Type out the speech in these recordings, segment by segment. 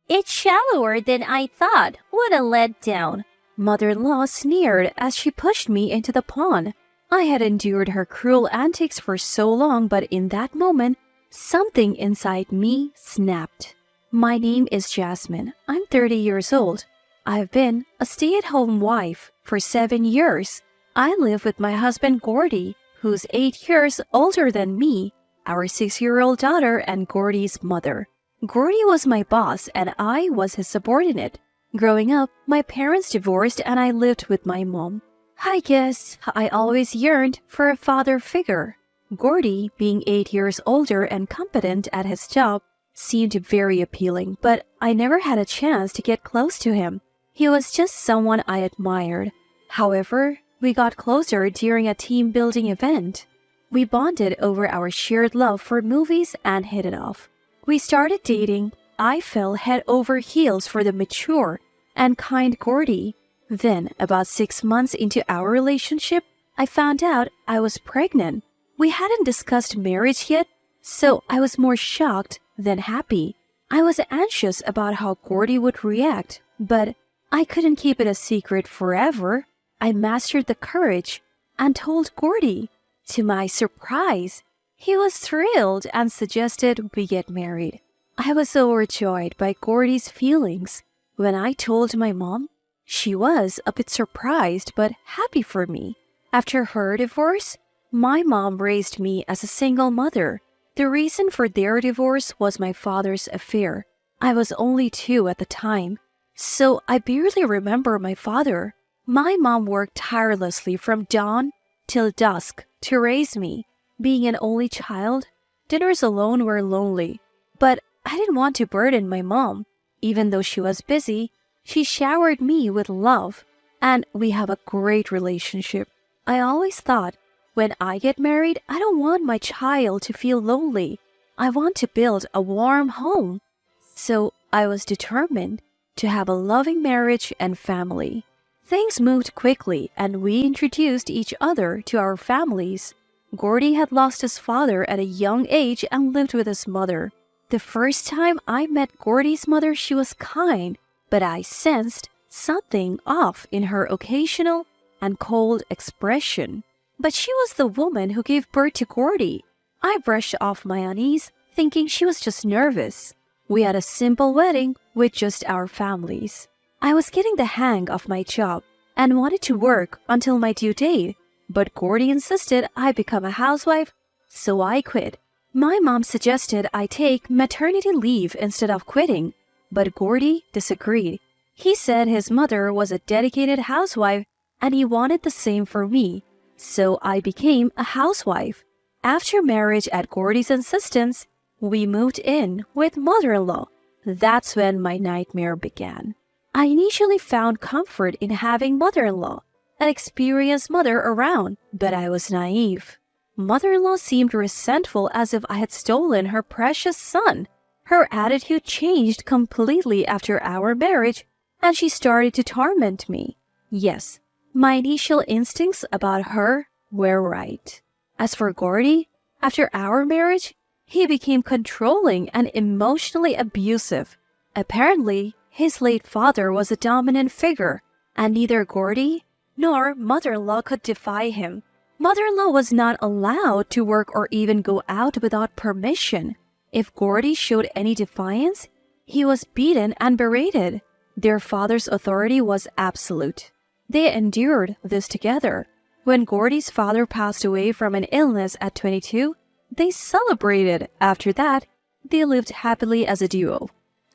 It's shallower than I thought. What a letdown. Mother-in-law sneered as she pushed me into the pond. I had endured her cruel antics for so long, but in that moment, something inside me snapped. My name is Jasmine. I'm 30 years old. I've been a stay-at-home wife for 7 years. I live with my husband Gordy, who's 8 years older than me, our 6-year-old daughter, and Gordy's mother. Gordy was my boss and I was his subordinate. Growing up, my parents divorced and I lived with my mom. I guess I always yearned for a father figure. Gordy, being 8 years older and competent at his job, seemed very appealing, but I never had a chance to get close to him. He was just someone I admired. However, we got closer during a team-building event. We bonded over our shared love for movies and hit it off. We started dating. I fell head over heels for the mature and kind Gordy. Then, about 6 months into our relationship, I found out I was pregnant. We hadn't discussed marriage yet, so I was more shocked than happy. I was anxious about how Gordy would react, but I couldn't keep it a secret forever. I mastered the courage and told Gordy. To my surprise, he was thrilled and suggested we get married. I was overjoyed by Gordy's feelings. When I told my mom, she was a bit surprised but happy for me. After her divorce, my mom raised me as a single mother. The reason for their divorce was my father's affair. I was only 2 at the time, so I barely remember my father. My mom worked tirelessly from dawn till dusk to raise me. Being an only child, dinners alone were lonely. But I didn't want to burden my mom. Even though she was busy, she showered me with love, and we have a great relationship. I always thought, when I get married, I don't want my child to feel lonely. I want to build a warm home. So I was determined to have a loving marriage and family. Things moved quickly and we introduced each other to our families. Gordy had lost his father at a young age and lived with his mother. The first time I met Gordy's mother, she was kind, but I sensed something off in her occasional and cold expression. But she was the woman who gave birth to Gordy. I brushed off my unease, thinking she was just nervous. We had a simple wedding with just our families. I was getting the hang of my job and wanted to work until my due date, but Gordy insisted I become a housewife, so I quit. My mom suggested I take maternity leave instead of quitting, but Gordy disagreed. He said his mother was a dedicated housewife and he wanted the same for me, so I became a housewife. After marriage at Gordy's insistence, we moved in with mother-in-law. That's when my nightmare began. I initially found comfort in having mother-in-law, an experienced mother around, but I was naive. Mother-in-law seemed resentful as if I had stolen her precious son. Her attitude changed completely after our marriage, and she started to torment me. Yes, my initial instincts about her were right. As for Gordy, after our marriage, he became controlling and emotionally abusive. Apparently, his late father was a dominant figure, and neither Gordy nor mother-in-law could defy him. Mother-in-law was not allowed to work or even go out without permission. If Gordy showed any defiance, he was beaten and berated. Their father's authority was absolute. They endured this together. When Gordy's father passed away from an illness at 22, they celebrated. After that, they lived happily as a duo.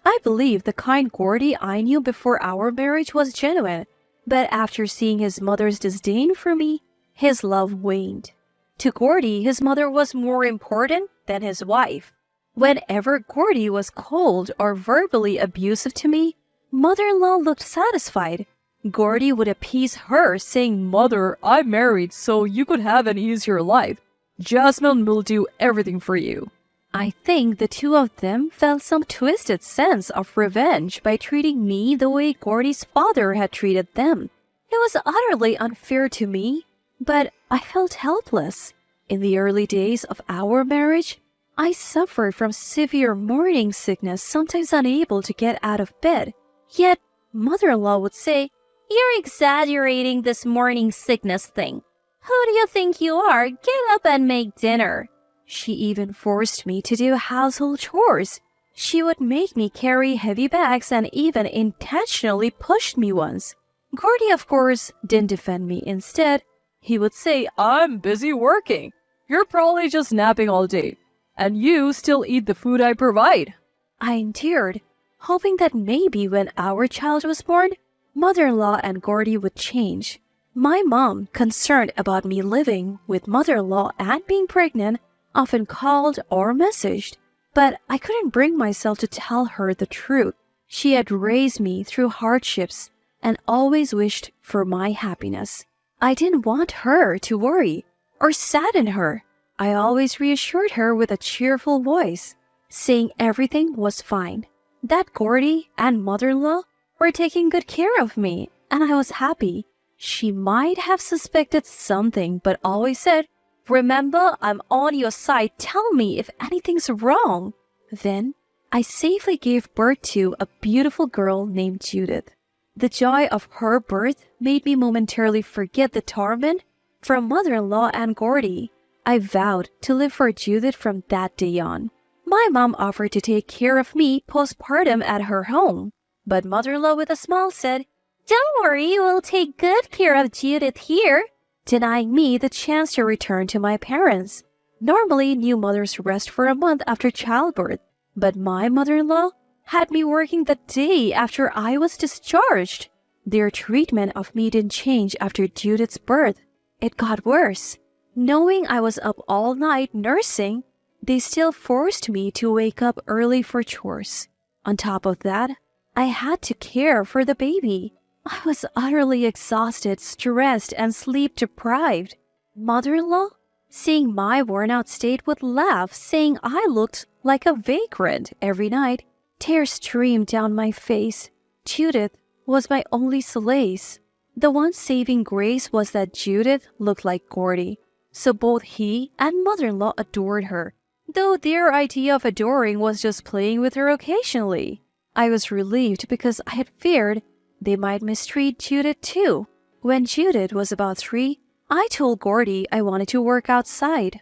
I believe the kind Gordy I knew before our marriage was genuine, but after seeing his mother's disdain for me, his love waned. To Gordy, his mother was more important than his wife. Whenever Gordy was cold or verbally abusive to me, mother-in-law looked satisfied. Gordy would appease her, saying, "Mother, I'm married, so you could have an easier life. Jasmine will do everything for you." I think the two of them felt some twisted sense of revenge by treating me the way Gordy's father had treated them. It was utterly unfair to me, but I felt helpless. In the early days of our marriage, I suffered from severe morning sickness, sometimes unable to get out of bed. Yet, mother-in-law would say, "You're exaggerating this morning sickness thing. Who do you think you are? Get up and make dinner." She even forced me to do household chores. She would make me carry heavy bags and even intentionally pushed me once. Gordy, of course, didn't defend me. Instead, he would say, "I'm busy working. You're probably just napping all day. And you still eat the food I provide." I endured, hoping that maybe when our child was born, mother-in-law and Gordy would change. My mom, concerned about me living with mother-in-law and being pregnant, often called or messaged. But I couldn't bring myself to tell her the truth. She had raised me through hardships and always wished for my happiness. I didn't want her to worry or sadden her. I always reassured her with a cheerful voice, saying everything was fine, that Gordy and mother-in-law were taking good care of me, and I was happy. She might have suspected something, but always said, "Remember, I'm on your side. Tell me if anything's wrong." Then, I safely gave birth to a beautiful girl named Judith. The joy of her birth made me momentarily forget the torment from mother-in-law and Gordy. I vowed to live for Judith from that day on. My mom offered to take care of me postpartum at her home, but mother-in-law with a smile said, "Don't worry, we'll take good care of Judith here," denying me the chance to return to my parents. Normally, new mothers rest for a month after childbirth, but my mother-in-law had me working the day after I was discharged. Their treatment of me didn't change after Judith's birth. It got worse. Knowing I was up all night nursing, they still forced me to wake up early for chores. On top of that, I had to care for the baby. I was utterly exhausted, stressed, and sleep-deprived. Mother-in-law, seeing my worn-out state, would laugh, saying I looked like a vagrant every night. Tears streamed down my face. Judith was my only solace. The one saving grace was that Judith looked like Gordy, so both he and mother-in-law adored her, though their idea of adoring was just playing with her occasionally. I was relieved because I had feared they might mistreat Judith too. When Judith was about 3, I told Gordy I wanted to work outside.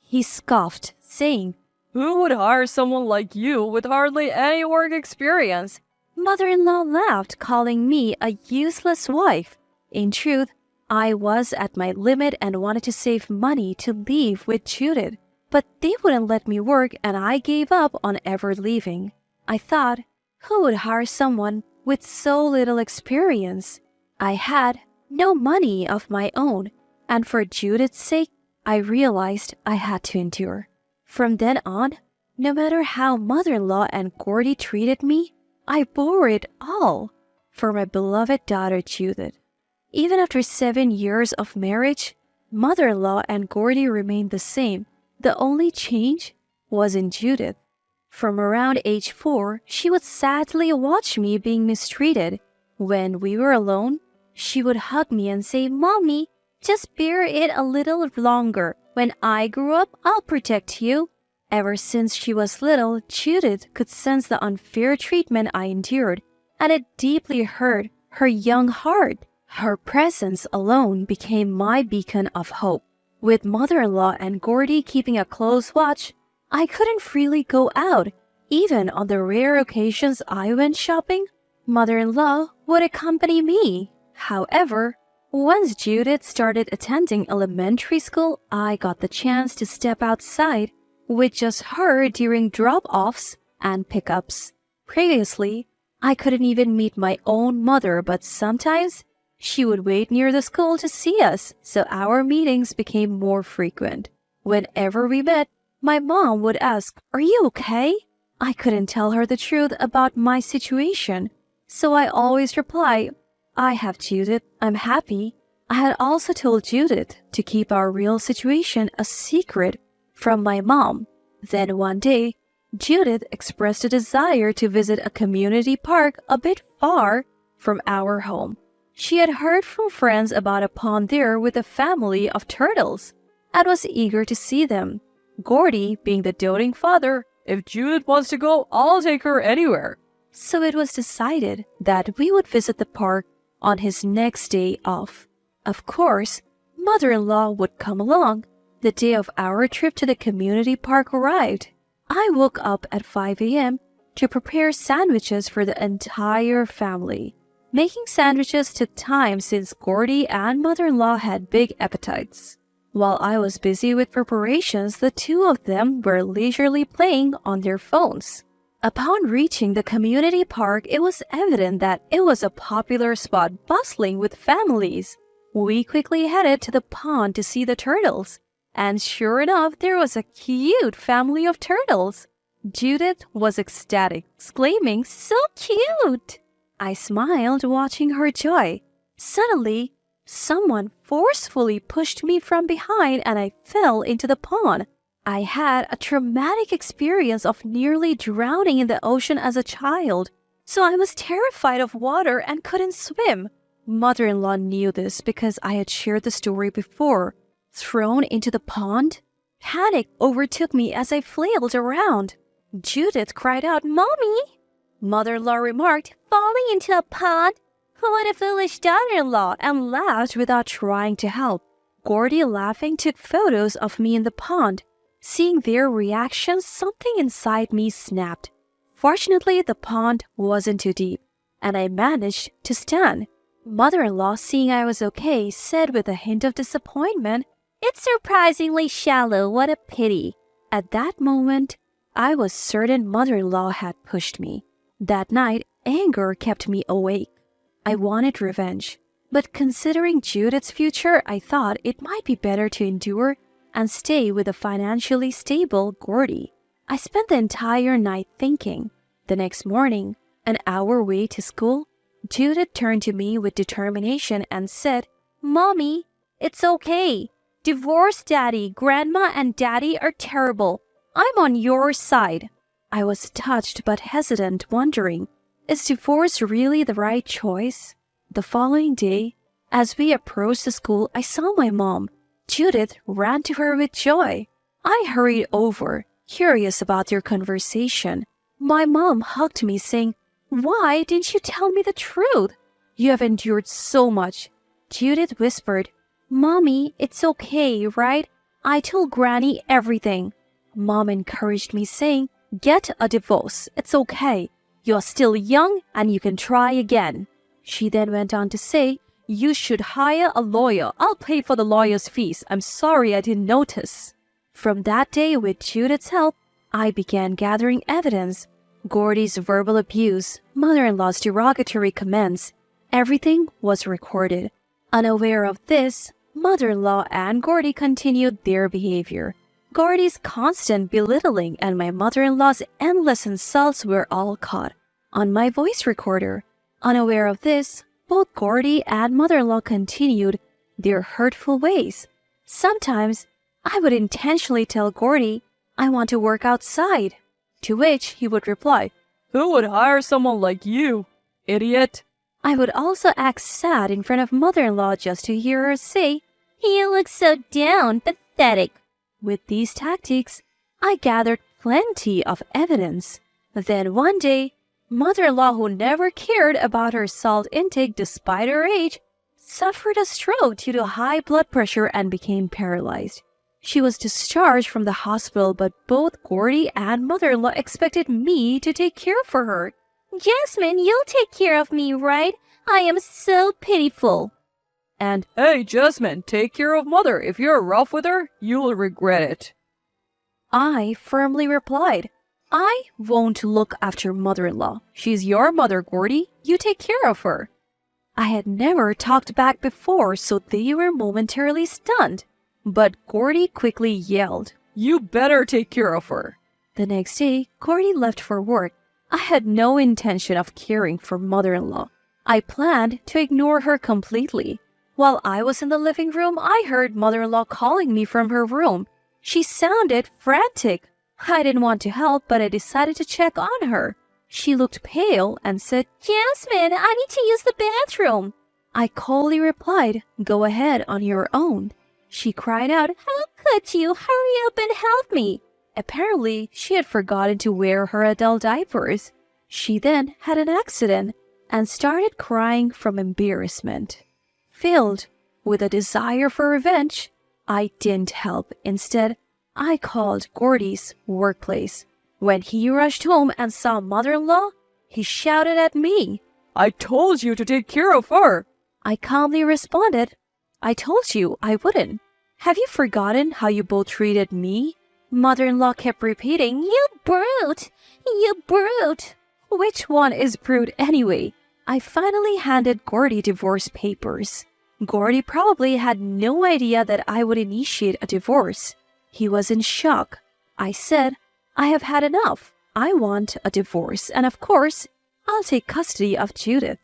He scoffed, saying, "Who would hire someone like you with hardly any work experience?" Mother-in-law laughed, calling me a useless wife. In truth, I was at my limit and wanted to save money to leave with Judith, but they wouldn't let me work and I gave up on ever leaving. I thought, who would hire someone with so little experience? I had no money of my own, and for Judith's sake, I realized I had to endure. From then on, no matter how mother-in-law and Gordy treated me, I bore it all for my beloved daughter Judith. Even after 7 years of marriage, mother-in-law and Gordy remained the same. The only change was in Judith. From around age 4, she would sadly watch me being mistreated. When we were alone, she would hug me and say, "Mommy, just bear it a little longer. When I grow up, I'll protect you." Ever since she was little, Judith could sense the unfair treatment I endured, and it deeply hurt her young heart. Her presence alone became my beacon of hope. With mother-in-law and Gordy keeping a close watch, I couldn't freely go out. Even on the rare occasions I went shopping, mother-in-law would accompany me. However, once Judith started attending elementary school, I got the chance to step outside with just her during drop-offs and pickups. Previously, I couldn't even meet my own mother, but sometimes she would wait near the school to see us, so our meetings became more frequent. Whenever we met, my mom would ask, "Are you okay?" I couldn't tell her the truth about my situation, so I always reply, "I have Judith, I'm happy." I had also told Judith to keep our real situation a secret from my mom. Then one day, Judith expressed a desire to visit a community park a bit far from our home. She had heard from friends about a pond there with a family of turtles and was eager to see them. Gordy, being the doting father, "If Judith wants to go, I'll take her anywhere." So it was decided that we would visit the park on his next day off. Of course, mother-in-law would come along. The day of our trip to the community park arrived. I woke up at 5 a.m. to prepare sandwiches for the entire family. Making sandwiches took time since Gordy and mother-in-law had big appetites. While I was busy with preparations, the two of them were leisurely playing on their phones. Upon reaching the community park, it was evident that it was a popular spot bustling with families. We quickly headed to the pond to see the turtles. And sure enough, there was a cute family of turtles. Judith was ecstatic, exclaiming, "So cute!" I smiled, watching her joy. Suddenly, someone forcefully pushed me from behind and I fell into the pond. I had a traumatic experience of nearly drowning in the ocean as a child, so I was terrified of water and couldn't swim. Mother-in-law knew this because I had shared the story before. Thrown into the pond, panic overtook me as I flailed around. Judith cried out, "Mommy!" Mother-in-law remarked, "Falling into a pond? What a foolish daughter-in-law," and laughed without trying to help. Gordy, laughing, took photos of me in the pond. Seeing their reactions, something inside me snapped. Fortunately, the pond wasn't too deep, and I managed to stand. Mother-in-law, seeing I was okay, said with a hint of disappointment, "It's surprisingly shallow, what a pity." At that moment, I was certain mother-in-law had pushed me. That night, anger kept me awake. I wanted revenge, but considering Judith's future, I thought it might be better to endure and stay with a financially stable Gordy. I spent the entire night thinking. The next morning, on our way to school, Judith turned to me with determination and said, "Mommy, it's okay. Divorce Daddy, Grandma, and Daddy are terrible. I'm on your side." I was touched but hesitant, wondering, is divorce really the right choice? The following day, as we approached the school, I saw my mom. Judith ran to her with joy. I hurried over, curious about their conversation. My mom hugged me, saying, "Why didn't you tell me the truth? You have endured so much." Judith whispered, "Mommy, it's okay, right? I told Granny everything." Mom encouraged me, saying, "Get a divorce. It's okay. You're still young and you can try again." She then went on to say, "You should hire a lawyer. I'll pay for the lawyer's fees. I'm sorry I didn't notice." From that day, with Judith's help, I began gathering evidence. Gordy's verbal abuse, mother-in-law's derogatory comments, everything was recorded. Unaware of this, mother-in-law and Gordy continued their behavior. Gordy's constant belittling and my mother-in-law's endless insults were all caught on my voice recorder. Unaware of this, both Gordy and mother-in-law continued their hurtful ways. Sometimes, I would intentionally tell Gordy, "I want to work outside," to which he would reply, "Who would hire someone like you, idiot?" I would also act sad in front of mother-in-law just to hear her say, "You look so down, pathetic." With these tactics, I gathered plenty of evidence. Then one day, mother-in-law, who never cared about her salt intake despite her age, suffered a stroke due to high blood pressure and became paralyzed. She was discharged from the hospital, but both Gordy and mother-in-law expected me to take care for her. "Jasmine, you'll take care of me, right? I am so pitiful." And, "Hey, Jasmine, take care of mother. If you're rough with her, you'll regret it." I firmly replied, "I won't look after mother-in-law. She's your mother, Gordy. You take care of her." I had never talked back before, so they were momentarily stunned. But Gordy quickly yelled, "You better take care of her." The next day, Gordy left for work. I had no intention of caring for mother-in-law. I planned to ignore her completely. While I was in the living room, I heard mother-in-law calling me from her room. She sounded frantic. I didn't want to help, but I decided to check on her. She looked pale and said, "Jasmine, I need to use the bathroom." I coldly replied, "Go ahead on your own." She cried out, "How Could you hurry up and help me? Apparently, she had forgotten to wear her adult diapers. She then had an accident and started crying from embarrassment. Filled with a desire for revenge, I didn't help. Instead, I called Gordy's workplace. When he rushed home and saw mother-in-law, he shouted at me. "I told you to take care of her." I calmly responded, "I told you I wouldn't. Have you forgotten how you both treated me?" Mother-in-law kept repeating, "You brute! You brute!" Which one is brute anyway? I finally handed Gordy divorce papers. Gordy probably had no idea that I would initiate a divorce. He was in shock. I said, "I have had enough. I want a divorce, and of course, I'll take custody of Judith."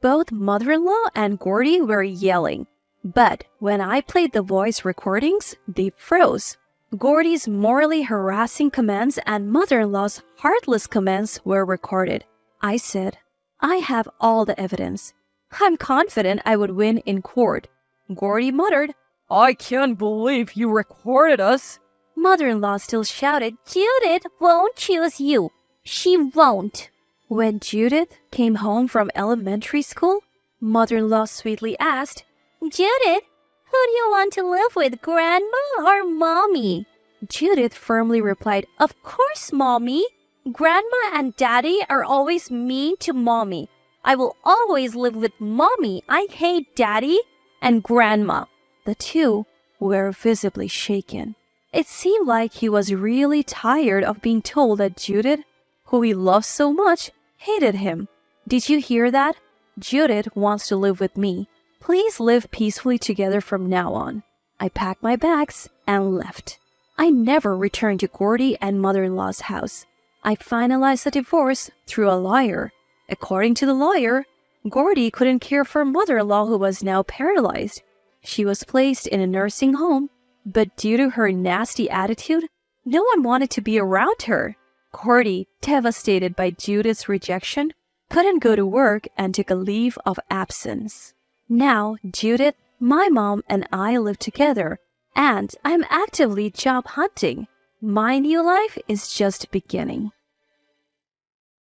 Both mother-in-law and Gordy were yelling, but when I played the voice recordings, they froze. Gordy's morally harassing commands and mother-in-law's heartless commands were recorded. I said, "I have all the evidence. I'm confident I would win in court." Gordy muttered, "I can't believe you recorded us." Mother-in-law still shouted, "Judith won't choose you. She won't." When Judith came home from elementary school, mother-in-law sweetly asked, "Judith, who do you want to live with, Grandma or Mommy?" Judith firmly replied, "Of course, Mommy. Grandma and Daddy are always mean to Mommy. I will always live with Mommy. I hate Daddy and Grandma." The two were visibly shaken. It seemed like he was really tired of being told that Judith, who he loved so much, hated him. "Did you hear that? Judith wants to live with me. Please live peacefully together from now on." I packed my bags and left. I never returned to Gordy and mother-in-law's house. I finalized the divorce through a lawyer. According to the lawyer, Gordy couldn't care for mother-in-law who was now paralyzed. She was placed in a nursing home, but due to her nasty attitude, no one wanted to be around her. Gordy, devastated by Judith's rejection, couldn't go to work and took a leave of absence. Now, Judith, my mom, and I live together, and I'm actively job hunting. My new life is just beginning.